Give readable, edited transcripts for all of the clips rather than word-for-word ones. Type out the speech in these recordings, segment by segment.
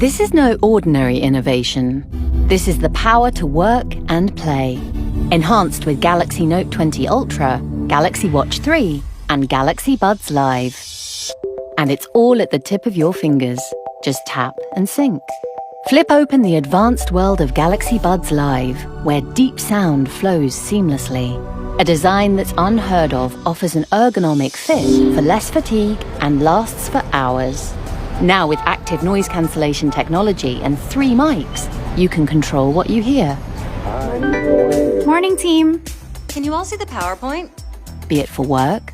This is no ordinary innovation. This is the power to work and play. Enhanced with Galaxy Note20 Ultra, Galaxy Watch 3, and Galaxy Buds Live. And it's all at the tip of your fingers. Just tap and sync. Flip open the advanced world of Galaxy Buds Live, where deep sound flows seamlessly. A design that's unheard of offers an ergonomic fit for less fatigue and lasts for hours. Now with active noise cancellation technology and 3 mics, you can control what you hear. Morning, team. Can you all see the PowerPoint? Be it for work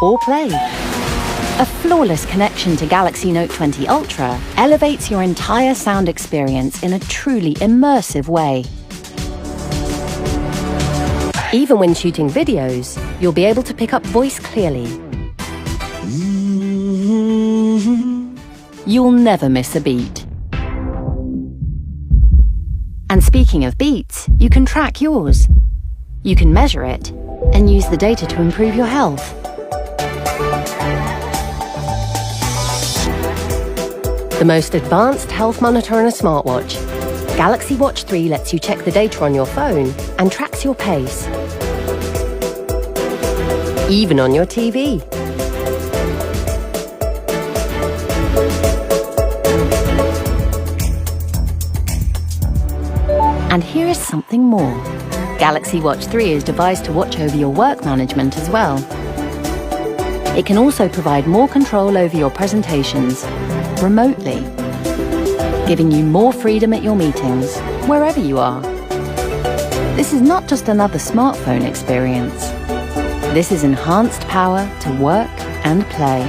or play. A flawless connection to Galaxy Note20 Ultra elevates your entire sound experience in a truly immersive way. Even when shooting videos, you'll be able to pick up voice clearly. You'll never miss a beat. And speaking of beats, you can track yours. You can measure it and use the data to improve your health. The most advanced health monitor in a smartwatch, Galaxy Watch 3 lets you check the data on your phone and tracks your pace. Even on your TV. And here is something more. Galaxy Watch 3 is devised to watch over your work management as well. It can also provide more control over your presentations remotely, giving you more freedom at your meetings, wherever you are. This is not just another smartphone experience. This is enhanced power to work and play.